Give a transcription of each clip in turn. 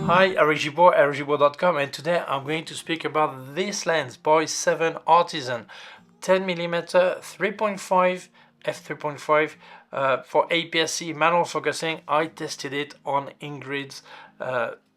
Hi, Gibaud, Gibaud.com, and today I'm going to speak about this lens by 7Artisan 10mm 3.5 f3.5 for APS-C manual focusing. I tested it on Ingrid's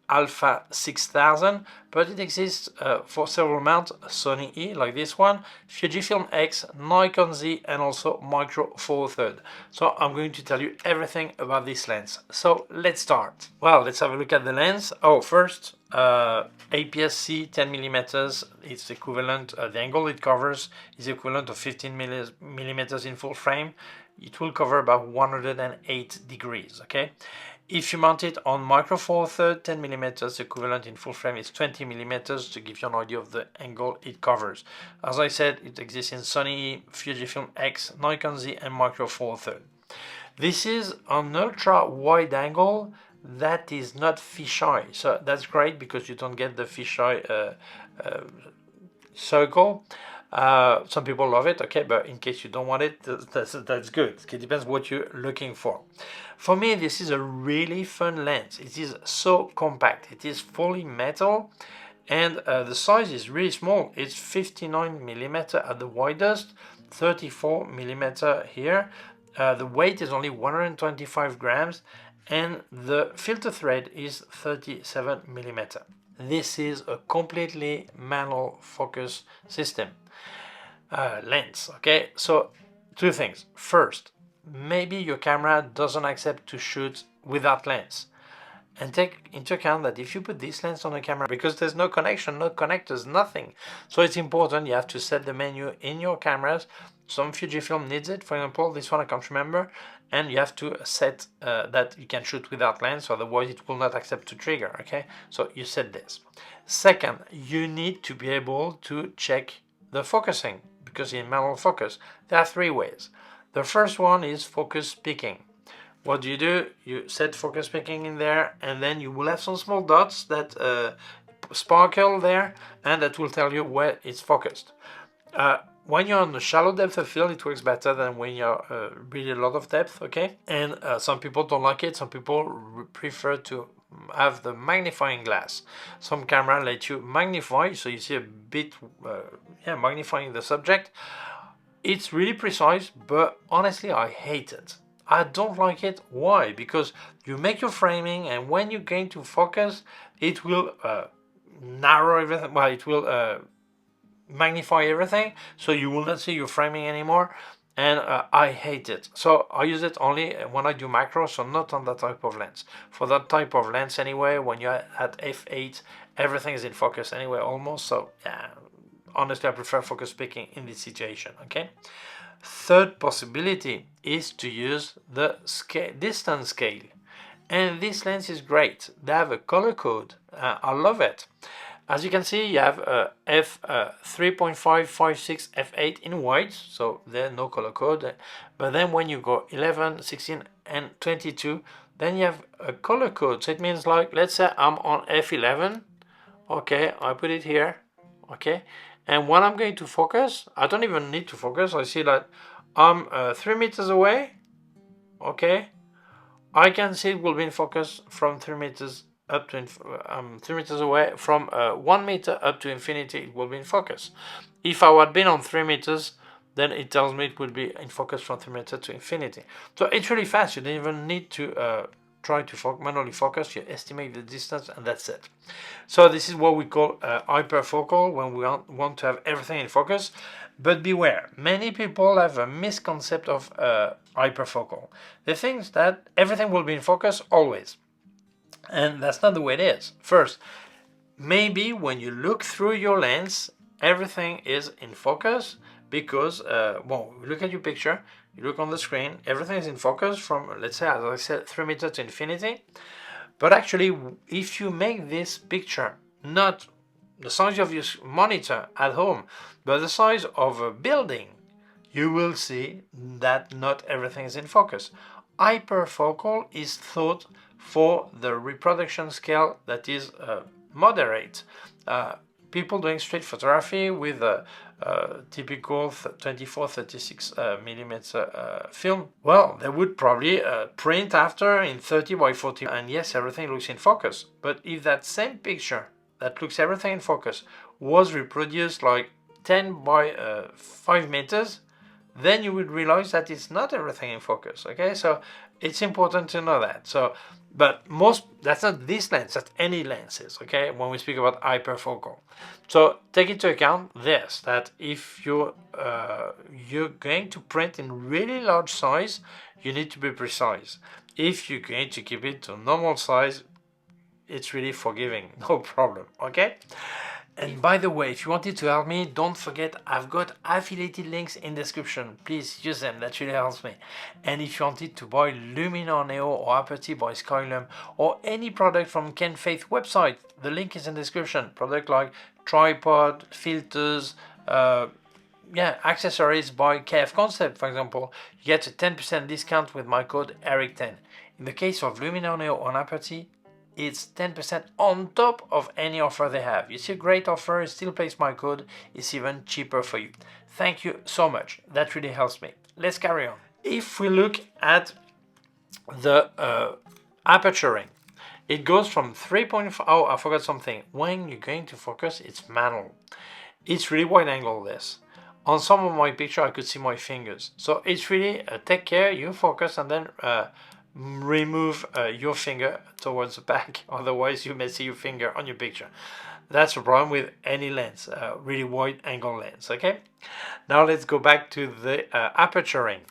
Alpha 6000, but it exists for several mounts: Sony E like this one, Fujifilm X, Nikon Z, and also Micro Four Thirds. So I'm going to tell you everything about this lens. So let's start. Well, let's have a look at the lens. Oh, first, APS-C 10mm, it's equivalent, the angle it covers is equivalent to 15mm in full frame. It will cover about 108 degrees, okay? If you mount it on Micro Four Thirds 10mm, equivalent in full frame is 20mm, to give you an idea of the angle it covers. As I said, it exists in Sony, Fujifilm X, Nikon Z, and Micro Four Thirds. This is an ultra wide angle that is not fisheye, so that's great because you don't get the fisheye circle. Some people love it, okay, but in case you don't want it, that's good. It depends what you're looking for. For me, this is a really fun lens. It is so compact. It is fully metal, and the size is really small. It's 59mm at the widest, 34mm here. The weight is only 125 grams, and the filter thread is 37mm. This is a completely manual focus system lens, okay? So two things. First, maybe your camera doesn't accept to shoot without lens, and take into account that if you put this lens on a camera, because there's no connection, no connectors, nothing, so it's important you have to set the menu in your cameras. Some Fujifilm needs it, for example, this one I can't remember, and you have to set that you can shoot without lens, otherwise it will not accept to trigger, okay? So you set this. Second, you need to be able to check the focusing, because in manual focus there are three ways. The first one is focus picking. What do? You set focus picking in there, and then you will have some small dots that sparkle there, and that will tell you where it's focused. When you're on the shallow depth of field, it works better than when you're really a lot of depth, okay? And some people don't like it. Some people prefer to have the magnifying glass. Some camera let you magnify, so you see a bit, magnifying the subject. It's really precise, but honestly, I hate it. I don't like it. Why? Because you make your framing, and when you're going to focus, it will narrow everything. Well, it will magnify everything, so you will not see your framing anymore, and I hate it. So I use it only when I do macro, so not on that type of lens. For that type of lens anyway, when you're at f8, everything is in focus anyway, almost. So yeah, honestly, I prefer focus picking in this situation, okay? Third possibility is to use the distance scale, and this lens is great. They have a color code. I love it. As you can see, you have f3.5, 5.6, f8 in white, so there's no color code. But then when you go 11, 16, and 22, then you have a color code. So it means, like, let's say I'm on f11, okay, I put it here, okay, and when I'm going to focus, I don't even need to focus. I see that I'm 3 meters away, okay, I can see it will be in focus from 3 meters up to 3 meters away. From 1 meter up to infinity, it will be in focus. If I had been on 3 meters, then it tells me it would be in focus from 3 meters to infinity. So it's really fast. You don't even need to try to manually focus. You estimate the distance, and that's it. So this is what we call hyperfocal, when we want to have everything in focus. But beware, many people have a misconcept of hyperfocal. They think that everything will be in focus always, and that's not the way it is. First, maybe when you look through your lens, everything is in focus because, well, look at your picture, you look on the screen, everything is in focus from, let's say, as I said, 3 meters to infinity. But actually, if you make this picture not the size of your monitor at home, but the size of a building, you will see that not everything is in focus. Hyperfocal is thought for the reproduction scale that is moderate. people doing street photography with a typical 24-36 millimeter film, well, they would probably print after in 30x40, and yes, everything looks in focus. But if that same picture that looks everything in focus was reproduced like 10x5 meters, then you would realize that it's not everything in focus. Okay, so it's important to know that. So, but that's not this lens, that's any lenses, okay, when we speak about hyperfocal. So take into account this, that if you're going to print in really large size, you need to be precise. If you're going to keep it to normal size, it's really forgiving, no problem, okay? And by the way, if you wanted to help me, don't forget I've got affiliated links in the description. Please use them, that really helps me. And if you wanted to buy Luminar Neo or Aperture by Skylum or any product from K&F website, the link is in the description. Product like tripod, filters, accessories by K&F Concept, for example, you get a 10% discount with my code ERIC10. In the case of Luminar Neo or Aperture, it's 10% on top of any offer they have. You see a great offer, still place my code, it's even cheaper for you. Thank you so much, that really helps me. Let's carry on. If we look at the aperture ring, it goes from 3.5, oh, I forgot something. When you're going to focus, it's manual. It's really wide angle this. On some of my picture, I could see my fingers. So it's really take care, you focus, and then remove your finger towards the back, otherwise you may see your finger on your picture. That's a problem with any lens, really wide angle lens. Okay, now let's go back to the aperture ring.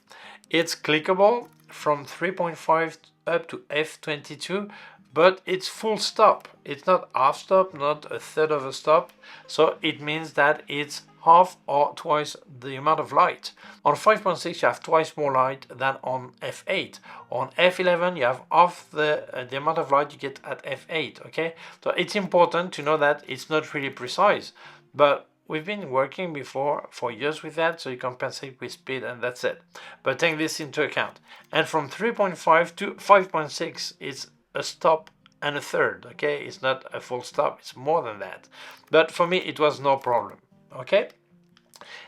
It's clickable from 3.5 up to f22, but it's full stop. It's not half stop, not a third of a stop, so it means that it's half or twice the amount of light. On 5.6 you have twice more light than on f8. On f11 you have half the amount of light you get at f8. Okay, so it's important to know that it's not really precise, but we've been working before for years with that, so you compensate with speed and that's it. But take this into account. And from 3.5 to 5.6 it's a stop and a third. Okay, it's not a full stop, it's more than that, but for me it was no problem. Okay,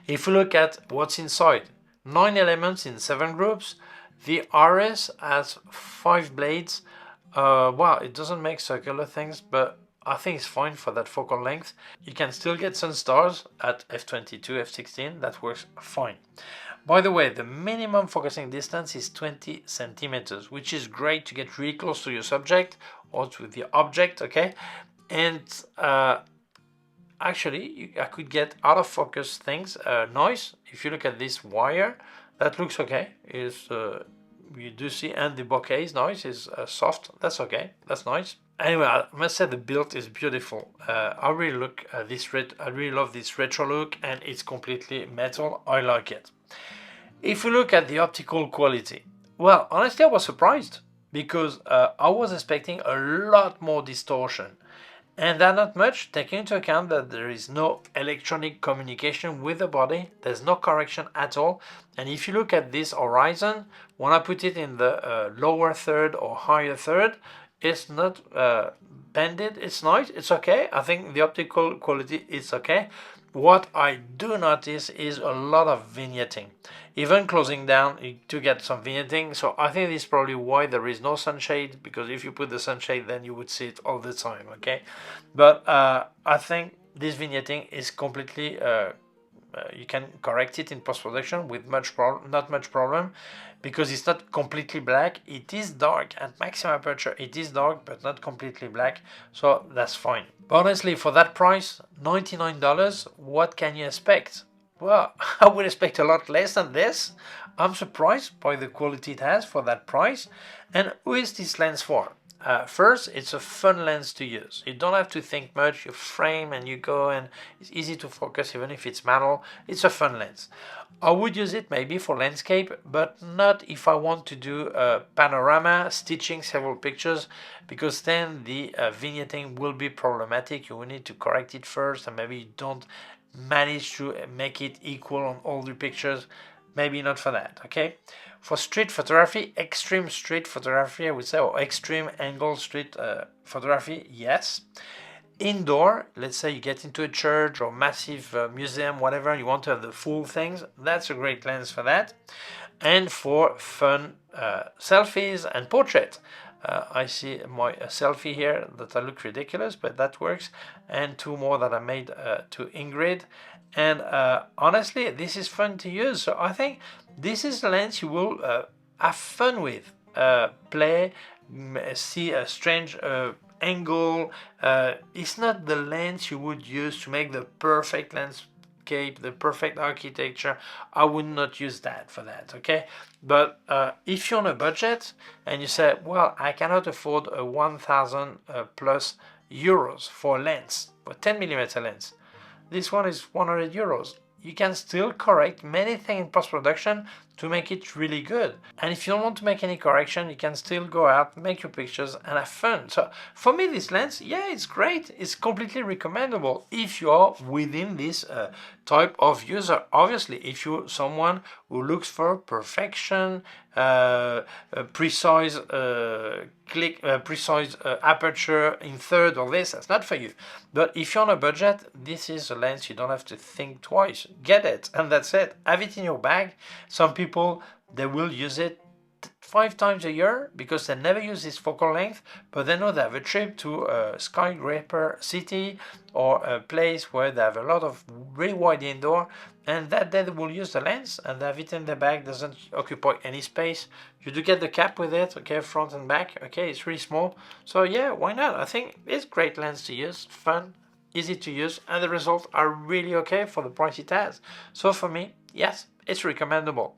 if we look at what's inside, 9 elements in 7 groups. The RS has 5 blades. Well, it doesn't make circular things, but I think it's fine for that focal length. You can still get sun stars at f22, f16, that works fine. By the way, the minimum focusing distance is 20 centimeters, which is great to get really close to your subject or to the object, okay? And actually, I could get out of focus things, noise. If you look at this wire, that looks okay. You do see, and the bokeh noise is soft. That's okay. That's nice. Anyway, I must say the build is beautiful. I really love this retro look, and it's completely metal. I like it. If we look at the optical quality, well, honestly, I was surprised because I was expecting a lot more distortion. And that not much, taking into account that there is no electronic communication with the body, there's no correction at all. And if you look at this horizon, when I put it in the lower third or higher third, it's not bended, it's nice, it's okay. I think the optical quality is okay. What I do notice is a lot of vignetting. Even closing down to get some vignetting, so I think this is probably why there is no sunshade, because if you put the sunshade then you would see it all the time, okay? But I think this vignetting is completely, you can correct it in post-production with not much problem, because it's not completely black. It is dark at maximum aperture, it is dark but not completely black, so that's fine. But honestly, for that price, $99, what can you expect? Well, I would expect a lot less than this. I'm surprised by the quality it has for that price. And who is this lens for? First, it's a fun lens to use. You don't have to think much. You frame and you go, and it's easy to focus even if it's manual. It's a fun lens. I would use it maybe for landscape, but not if I want to do a panorama, stitching several pictures, because then the vignetting will be problematic. You will need to correct it first, and maybe you don't manage to make it equal on all the pictures. Maybe not for that, okay? For street photography, extreme street photography, I would say, or extreme angle street photography, yes. indoor, let's say you get into a church or massive museum, whatever, you want to have the full things, that's a great lens for that. And for fun selfies and portraits. I see my selfie here that I look ridiculous, but that works. And two more that I made to Ingrid. And honestly, this is fun to use. So I think this is a lens you will have fun with. Play, see a strange angle. It's not the lens you would use to make the perfect landscape, the perfect architecture. I would not use that for that, okay? But if you're on a budget and you say, well, I cannot afford a 1,000 plus euros for a lens, for 10mm lens, this one is 100 euros. You can still correct many things in post-production to make it really good. And if you don't want to make any correction, you can still go out, make your pictures and have fun. So for me, this lens, yeah, it's great. It's completely recommendable if you are within this type of user. Obviously, if you're someone who looks for perfection, precise precise aperture in third or this, that's not for you. But if you're on a budget, this is a lens you don't have to think twice. Get it and that's it. Have it in your bag. Some people, they will use it 5 times a year because they never use this focal length, but they know they have a trip to a skyscraper city or a place where they have a lot of really wide indoor, and that day they will use the lens and they have it in their bag, doesn't occupy any space. You do get the cap with it, okay, front and back, okay, it's really small. So yeah, why not? I think it's a great lens to use, fun, easy to use, and the results are really okay for the price it has. So for me, yes, it's recommendable.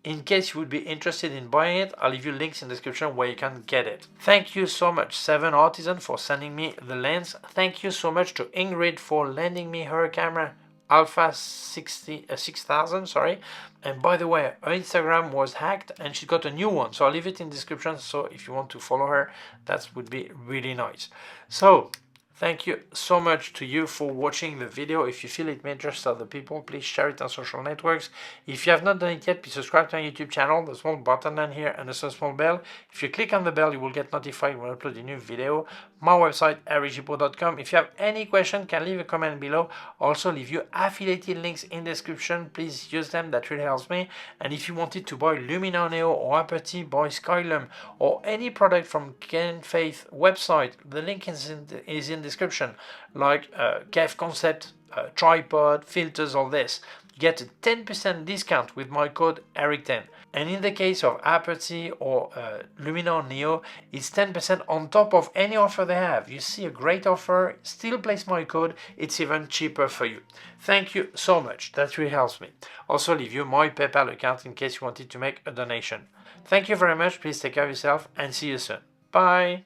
In case you would be interested in buying it, I'll leave you links in the description where you can get it. Thank you so much 7Artisan for sending me the lens. Thank you so much to Ingrid for lending me her camera Alpha 6000, sorry. And by the way, her Instagram was hacked and she got a new one, so I'll leave it in the description, so if you want to follow her, that would be really nice. So thank you so much to you for watching the video. If you feel it may interest other people, please share it on social networks. If you have not done it yet, please subscribe to my YouTube channel. There's a small button down here and a small bell. If you click on the bell, you will get notified when I upload a new video. My website, Gibaud.com. If you have any question, can leave a comment below. Also leave you affiliated links in the description. Please use them, that really helps me. And if you wanted to buy Luminar Neo or Aperture, buy Skylum or any product from K&F website, the link is in the description, like K&F Concept, tripod, filters, all this. You get a 10% discount with my code ERIC10. And in the case of Aperture or Luminar Neo, it's 10% on top of any offer they have. You see a great offer, still place my code, it's even cheaper for you. Thank you so much, that really helps me. Also leave you my PayPal account in case you wanted to make a donation. Thank you very much, please take care of yourself and see you soon. Bye!